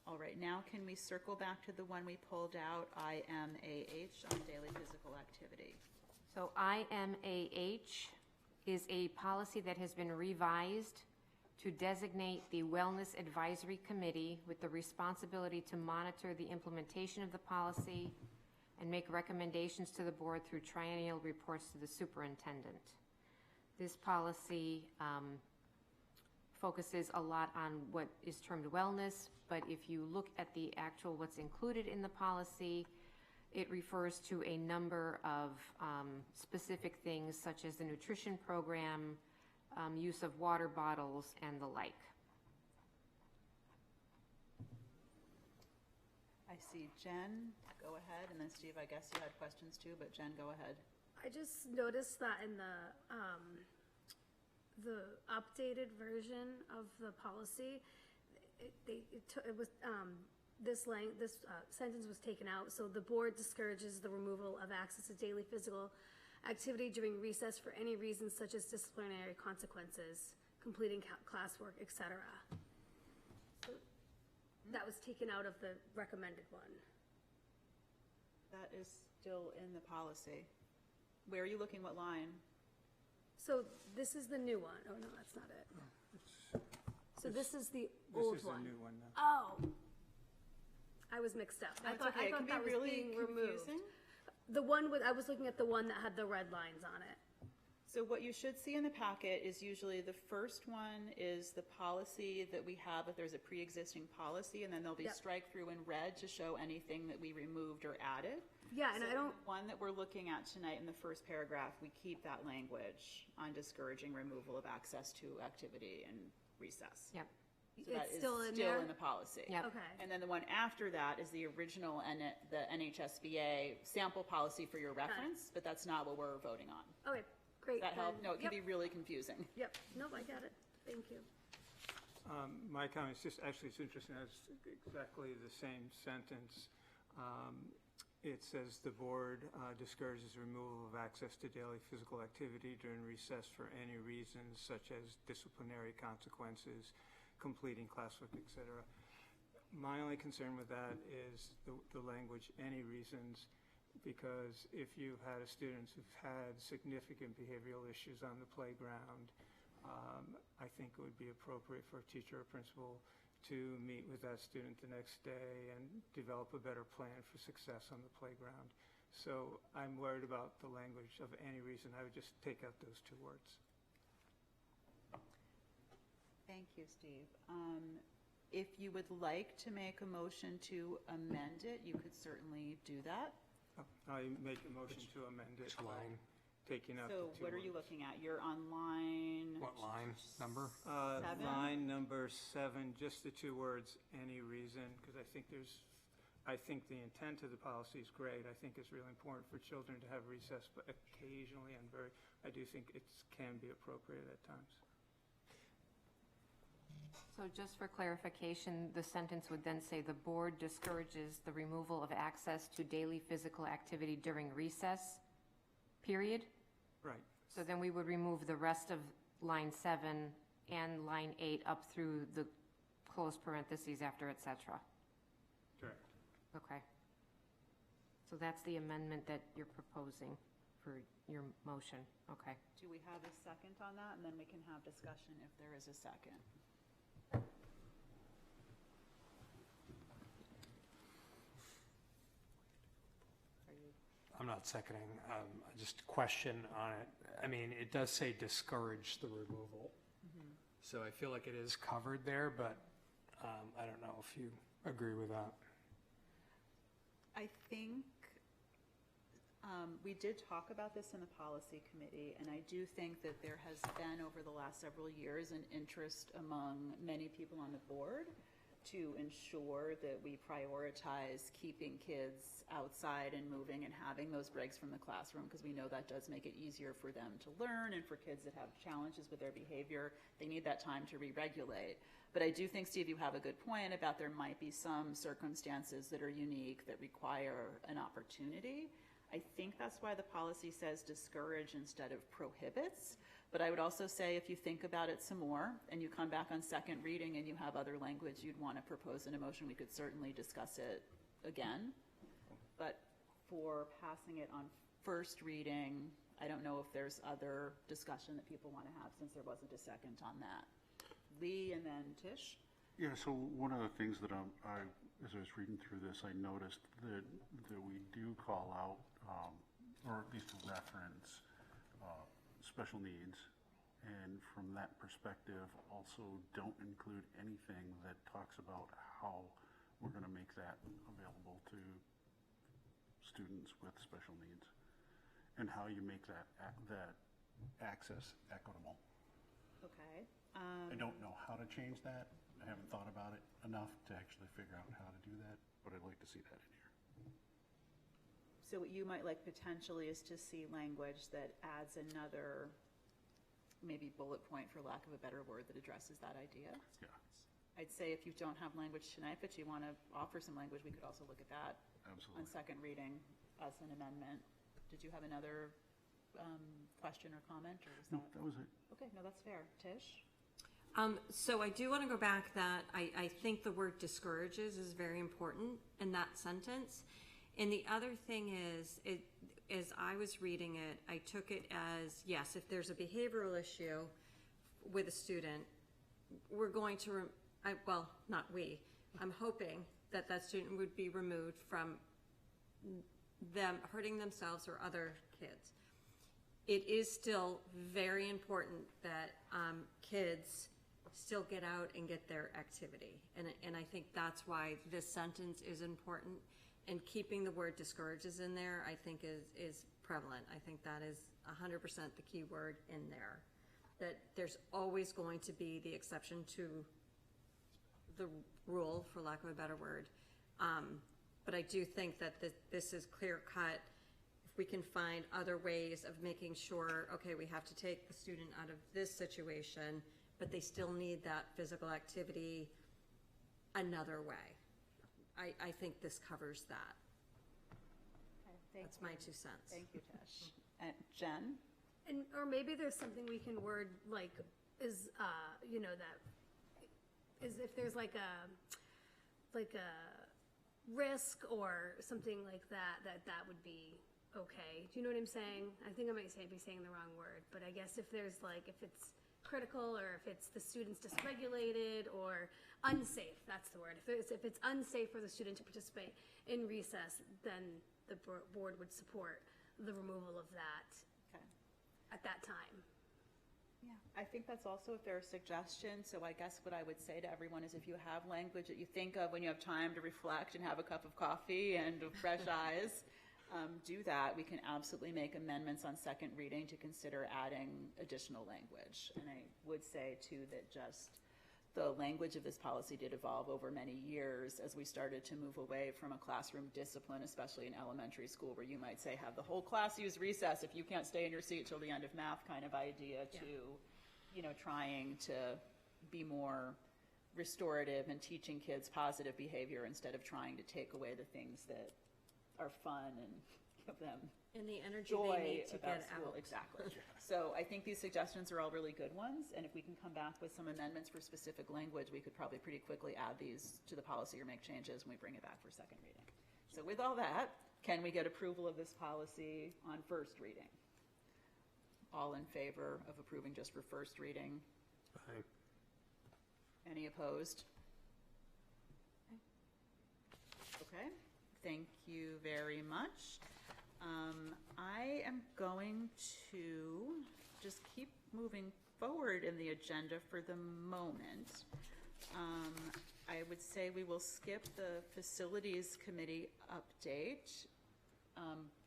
All right, now can we circle back to the one we pulled out, IMAH on daily physical activity? So IMAH is a policy that has been revised to designate the Wellness Advisory Committee with the responsibility to monitor the implementation of the policy and make recommendations to the board through triennial reports to the superintendent. This policy focuses a lot on what is termed wellness, but if you look at the actual what's included in the policy, it refers to a number of specific things such as the nutrition program, use of water bottles, and the like. I see Jen, go ahead, and then Steve, I guess you had questions too, but Jen, go ahead. I just noticed that in the updated version of the policy, this sentence was taken out. So the board discourages the removal of access to daily physical activity during recess for any reasons such as disciplinary consequences, completing classwork, etc. So that was taken out of the recommended one. That is still in the policy. Where are you looking, what line? So this is the new one. Oh, no, that's not it. So this is the old one. This is the new one now. Oh. I was mixed up. I That's thought, okay. I It thought can be that was really being removed. confusing. The one with, I was looking at the one that had the red lines on it. So what you should see in the packet is usually the first one is the policy that we have if there's a pre-existing policy, and then there'll be Yep. strike through in red to show anything that we removed or added. Yeah, and So I don't, the one that we're looking at tonight in the first paragraph, we keep that language on discouraging removal of access to activity and recess. Yep. So that it's is still in there? the policy. Yep. Okay. And then the one after that is the original the NHSBA sample policy for your reference, but that's not what we're voting on. Okay, great. Does that help? then. No, it can Yep. be really confusing. Yep, nope, I get it. Thank you. My comments, just actually, it's interesting, it's exactly the same sentence. It says the board discourages removal of access to daily physical activity during recess for any reasons such as disciplinary consequences, completing classwork, etc. My only concern with that is the language, any reasons, because if you had students who've had significant behavioral issues on the playground, I think it would be appropriate for a teacher or principal to meet with that student the next day and develop a better plan for success on the playground. So I'm worried about the language of any reason. I would just take out those two words. Thank you, Steve. If you would like to make a motion to amend it, you could certainly do that. I make a motion to amend it. Which line? Taking out the So two what are you words. looking at? You're on line, What line, number? Seven? Line number 7, just the two words, any reason, because I think the intent of the policy is great. I think it's really important for children to have recess, but occasionally I do think it can be appropriate at times. So just for clarification, the sentence would then say the board discourages the removal of access to daily physical activity during recess, period? Right. So then we would remove the rest of line 7 and line 8 up through the closed parentheses after et cetera. Correct. Okay. So that's the amendment that you're proposing for your motion. Okay. do we have a second on that? And then we can have discussion if there is a second. Are you I'm not seconding, just question on it. I mean, it does say discourage the removal. So I feel like it is covered there, but I don't know if you agree with that. I think we did talk about this in the policy committee, and I do think that there has been over the last several years an interest among many people on the board to ensure that we prioritize keeping kids outside and moving and having those breaks from the classroom, because we know that does make it easier for them to learn, and for kids that have challenges with their behavior, they need that time to re-regulate. But I do think, Steve, you have a good point about there might be some circumstances that are unique that require an opportunity. I think that's why the policy says discourage instead of prohibits. But I would also say if you think about it some more and you come back on second reading and you have other language you'd want to propose in a motion, we could certainly discuss it again. But for passing it on first reading, I don't know if there's other discussion that people want to have since there wasn't a second on that. Lee and then Tish? Yeah, so one of the things that as I was reading through this, I noticed that we do call out, or at least reference, special needs. And from that perspective, also don't include anything that talks about how we're going to make that available to students with special needs and how you make that access equitable. Okay. I don't know how to change that. I haven't thought about it enough to actually figure out how to do that, but I'd like to see that in here. So what you might like potentially is to see language that adds another maybe bullet point, for lack of a better word, that addresses that idea. Yeah. I'd say if you don't have language tonight, but you want to offer some language, we could also look at that Absolutely. on second reading as an amendment. Did you have another question or comment, or was No, that was it. Okay, no, that's fair. Tish? So I do want to go back that I think the word discourages is very important in that sentence. And the other thing is, as I was reading it, I took it as, yes, if there's a behavioral issue with a student, we're going to, well, not we, I'm hoping that that student would be removed from them hurting themselves or other kids. It is still very important that kids still get out and get their activity. And I think that's why this sentence is important. And keeping the word discourages in there, I think is prevalent. I think that is 100% the key word in there. That there's always going to be the exception to the rule, for lack of a better word. But I do think that this is clear cut. If we can find other ways of making sure, okay, we have to take the student out of this situation, but they still need that physical activity another way. I think this covers that. Okay, That's my 2 cents. Thank you, Tish. And Jen? And, or maybe there's something we can word like, is, you know, that, is if there's like a risk or something like that, that would be okay. Do you know what I'm saying? I think I might be saying the wrong word, but I guess if there's like, if it's critical or if it's the student's dysregulated or unsafe, that's the word. If it's unsafe for the student to participate in recess, then the board would support the removal of that at that time. Yeah, I think that's also a fair suggestion. So I guess what I would say to everyone is if you have language that you think of when you have time to reflect and have a cup of coffee and fresh eyes, do that. We can absolutely make amendments on second reading to consider adding additional language. And I would say too that just the language of this policy did evolve over many years as we started to move away from a classroom discipline, especially in elementary school, where you might say have the whole class use recess if you can't stay in your seat till the end of math kind of idea, to, you know, trying to be more restorative and teaching kids positive behavior instead of trying to take away the things that are fun and give them And the energy joy they need to about get school. out. Exactly. So I think these suggestions are all really good ones, and if we can come back with some amendments for specific language, we could probably pretty quickly add these to the policy or make changes when we bring it back for second reading. So with all that, can we get approval of this policy on first reading? All in favor of approving just for first reading? Aye. Any opposed? Okay, thank you very much. I am going to just keep moving forward in the agenda for the moment. I would say we will skip the Facilities Committee update.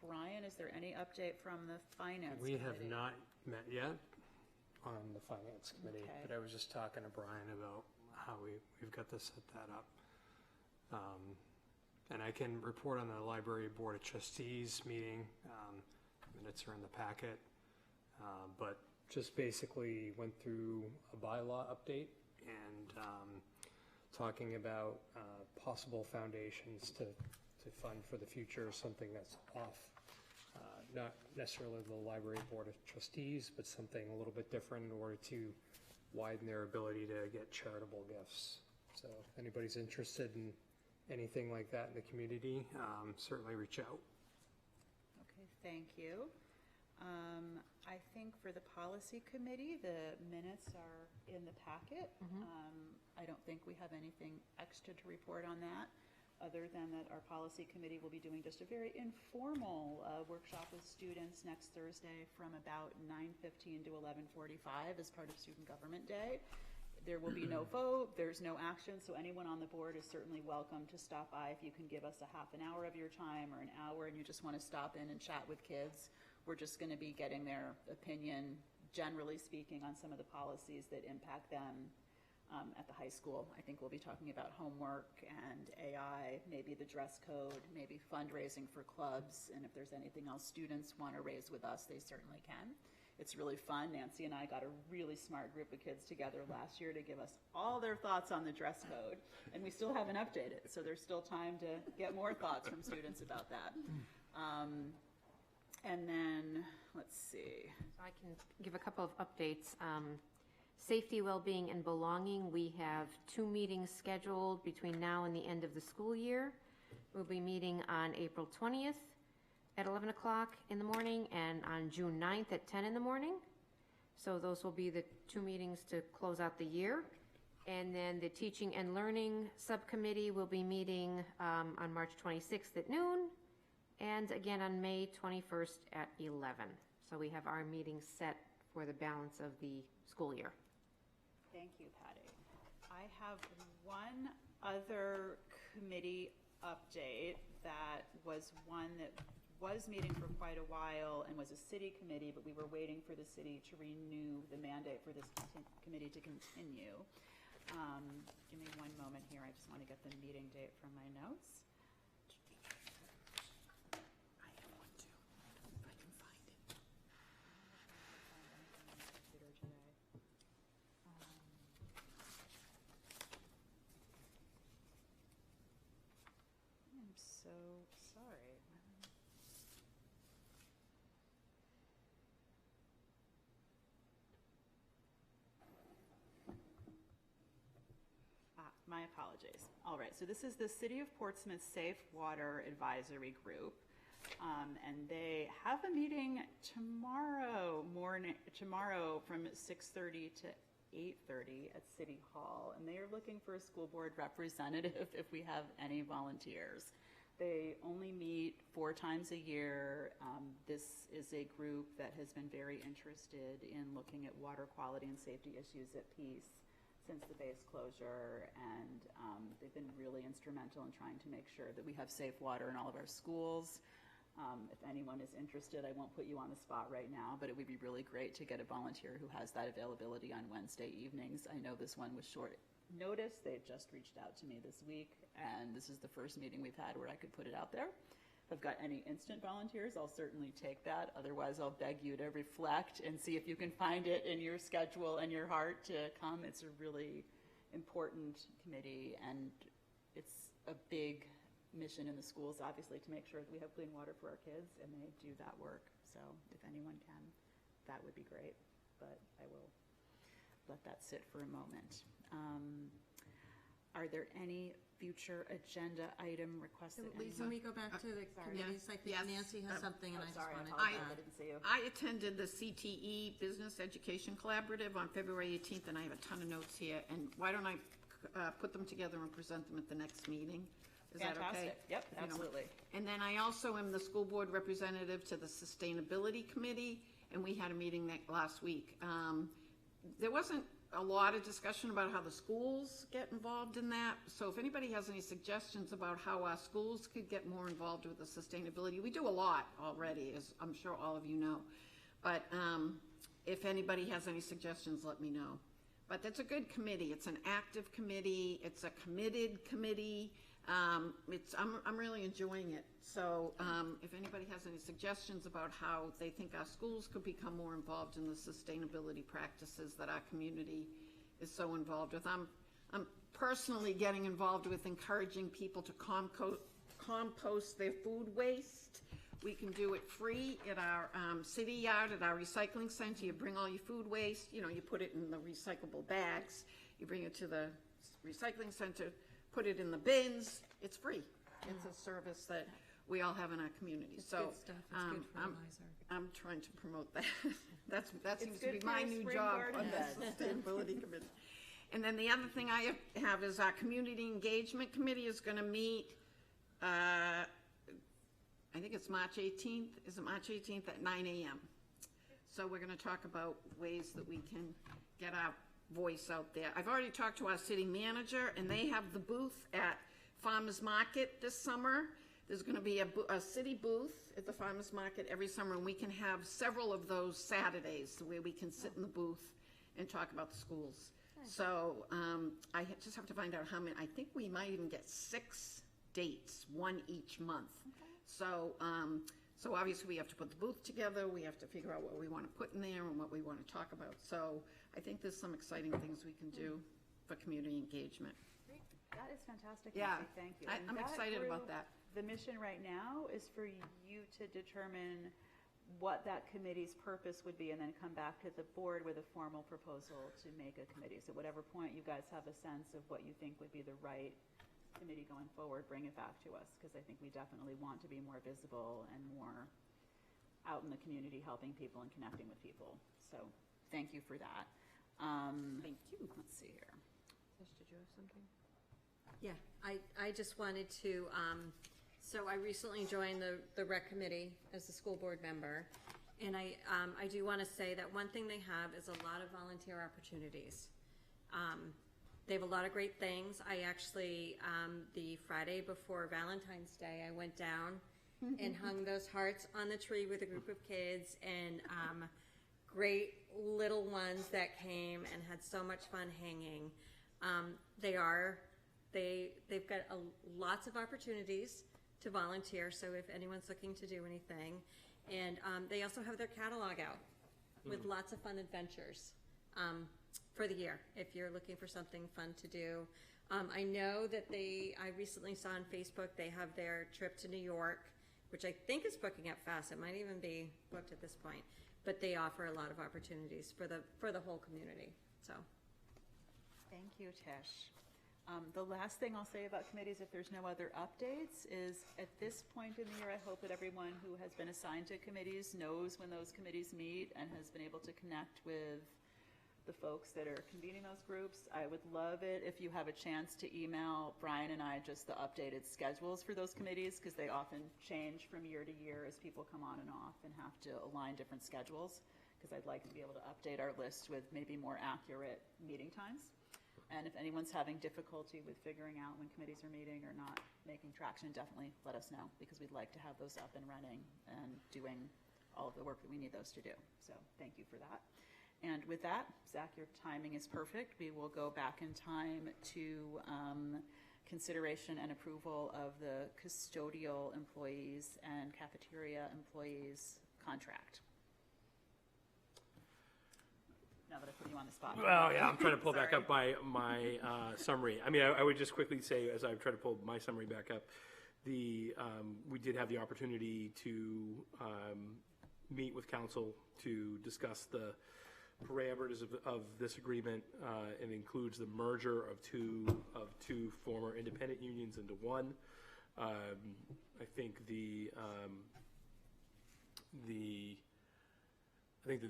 Brian, is there any update from the Finance Committee? We have not met yet on the Finance Committee, Okay. but I was just talking to Brian about how we've got to set that up. And I can report on the Library Board of Trustees meeting. Minutes are in the packet. But just basically went through a bylaw update and talking about possible foundations to fund for the future, something that's off, not necessarily the Library Board of Trustees, but something a little bit different in order to widen their ability to get charitable gifts. So if anybody's interested in anything like that in the community, certainly reach out. Okay, thank you. I think for the policy committee, the minutes are in the packet. I don't think we have anything extra to report on that, other than that our policy committee will be doing just a very informal workshop with students next Thursday from about 9:15 to 11:45 as part of Student Government Day. There will be no vote, there's no action, so anyone on the board is certainly welcome to stop by. If you can give us a half an hour of your time or an hour and you just want to stop in and chat with kids, we're just going to be getting their opinion, generally speaking, on some of the policies that impact them at the high school. I think we'll be talking about homework and AI, maybe the dress code, maybe fundraising for clubs, and if there's anything else students want to raise with us, they certainly can. It's really fun. Nancy and I got a really smart group of kids together last year to give us all their thoughts on the dress code, and we still haven't updated, so there's still time to get more thoughts from students about that. And then, let's see. I can give a couple of updates. Safety, well-being, and belonging, we have 2 meetings scheduled between now and the end of the school year. We'll be meeting on April 20th at 11 o'clock in the morning and on June 9th at 10 in the morning. So those will be the 2 meetings to close out the year. And then the Teaching and Learning Subcommittee will be meeting on March 26th at noon and again on May 21st at 11. So we have our meetings set for the balance of the school year. Thank you, Patty. I have one other committee update that was one that was meeting for quite a while and was a city committee, but we were waiting for the city to renew the mandate for this committee to continue. Give me one moment here. I just want to get the meeting date from my notes. I have one too, if I can find it. I'm so sorry. My apologies. All right, so this is the City of Portsmouth Safe Water Advisory Group, and they have a meeting tomorrow from 6:30 to 8:30 at City Hall, and they are looking for a school board representative if we have any volunteers. They only meet 4 times a year. This is a group that has been very interested in looking at water quality and safety issues at Peace since the base closure, and they've been really instrumental in trying to make sure that we have safe water in all of our schools. If anyone is interested, I won't put you on the spot right now, but it would be really great to get a volunteer who has that availability on Wednesday evenings. I know this one was short notice. They just reached out to me this week, and this is the first meeting we've had where I could put it out there. If I've got any instant volunteers, I'll certainly take that. Otherwise, I'll beg you to reflect and see if you can find it in your schedule and your heart to come. It's a really important committee, and it's a big mission in the schools, obviously, to make sure that we have clean water for our kids, and they do that work. So if anyone can, that would be great. But I will let that sit for a moment. Are there any future agenda item requests that Can we go back to the committees? I think Yes. Nancy has something, and I just Sorry, I wanted to apologize. I add. didn't see you. I attended the CTE Business Education Collaborative on February 18th, and I have a ton of notes here. And why don't I put them together and present them at the next meeting? Is that okay? Fantastic. Yep, If you don't- absolutely. And then I also am the school board representative to the Sustainability Committee, and we had a meeting last week. There wasn't a lot of discussion about how the schools get involved in that. So if anybody has any suggestions about how our schools could get more involved with the sustainability, we do a lot already, as I'm sure all of you know. But if anybody has any suggestions, let me know. But that's a good committee. It's an active committee. It's a committed committee. I'm really enjoying it. So if anybody has any suggestions about how they think our schools could become more involved in the sustainability practices that our community is so involved with, I'm personally getting involved with encouraging people to compost their food waste. We can do it free at our city yard, at our recycling center. You bring all your food waste, you put it in the recyclable bags. You bring it to the recycling center, put it in the bins. It's free. It's a service that we all have in our community. It's So good stuff. It's good fertilizer. I'm trying to promote that. That seems to good be for my your new spring job garden on the bed. Sustainability Committee. And then the other thing I have is our Community Engagement Committee is going to meet, I think it's March 18th. Is it March 18th at 9 a.m.? So we're going to talk about ways that we can get our voice out there. I've already talked to our city manager, and they have the booth at Farmers Market this summer. There's going to be a city booth at the Farmers Market every summer, and we can have several of those Saturdays where we can sit in the booth and talk about the schools. So I just have to find out how many. I think we might even get 6 dates, one each month. So so obviously we have to put the booth together. We have to figure out what we want to put in there and what we want to talk about. So I think there's some exciting things we can do for community engagement. That is fantastic, Yeah. Nancy, thank you. I'm excited about that. The mission right now is for you to determine what that committee's purpose would be and then come back to the board with a formal proposal to make a committee. So at whatever point you guys have a sense of what you think would be the right committee going forward, bring it back to us, because I think we definitely want to be more visible and more out in the community helping people and connecting with people. So thank you for that. Thank you. Let's see here. Tish, did you have something? Yeah, I just wanted to, so I recently joined the rec committee as a school board member. And I do want to say that one thing they have is a lot of volunteer opportunities. They have a lot of great things. I actually, the Friday before Valentine's Day, I went down and hung those hearts on the tree with a group of kids, and great little ones that came and had so much fun hanging. They've got lots of opportunities to volunteer, so if anyone's looking to do anything. And they also have their catalog out with lots of fun adventures for the year, if you're looking for something fun to do. I know that I recently saw on Facebook they have their trip to New York, which I think is booking up fast. It might even be booked at this point. But they offer a lot of opportunities for the whole community, so. Thank you, Tish. The last thing I'll say about committees, if there's no other updates, is at this point in the year, I hope that everyone who has been assigned to committees knows when those committees meet and has been able to connect with the folks that are convening those groups. I would love it if you have a chance to email Brian and I just the updated schedules for those committees, because they often change from year to year as people come on and off and have to align different schedules, because I'd like to be able to update our list with maybe more accurate meeting times. And if anyone's having difficulty with figuring out when committees are meeting or not making traction, definitely let us know, because we'd like to have those up and running and doing all of the work that we need those to do. So thank you for that. And with that, Zach, your timing is perfect. We will go back in time to consideration and approval of the custodial employees and cafeteria employees contract. Now that I put you on the spot. Well, yeah, I'm trying to pull back up my summary. I mean, I would just quickly say, as I try to pull my summary back up, we did have the opportunity to meet with council to discuss the parameters of this agreement. It includes the merger of two former independent unions into one. I think the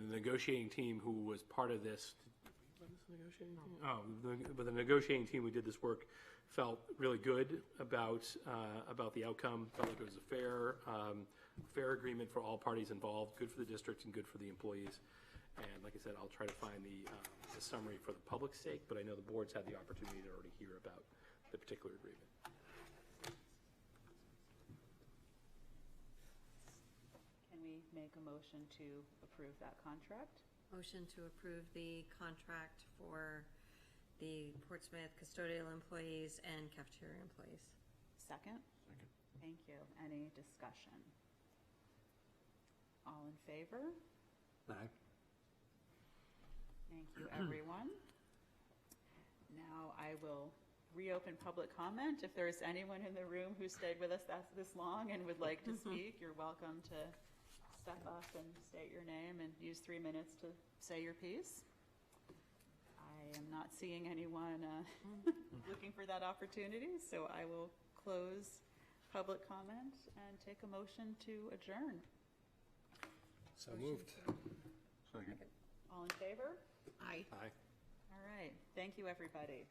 negotiating team who was part of this, but the negotiating team who did this work felt really good about the outcome. Felt like it was a fair agreement for all parties involved, good for the district and good for the employees. And like I said, I'll try to find the summary for the public's sake, but I know the board's had the opportunity to already hear about the particular agreement. Can we make a motion to approve that contract? Motion to approve the contract for the Portsmouth custodial employees and cafeteria employees. Second? Second. Thank you. Any discussion? All in favor? Aye. Thank you, everyone. Now I will reopen public comment. If there's anyone in the room who stayed with us this long and would like to speak, you're welcome to step up and state your name and use 3 minutes to say your piece. I am not seeing anyone looking for that opportunity, so I will close public comment and take a motion to adjourn. So moved. Second. All in favor? Aye. Aye. All right. Thank you, everybody.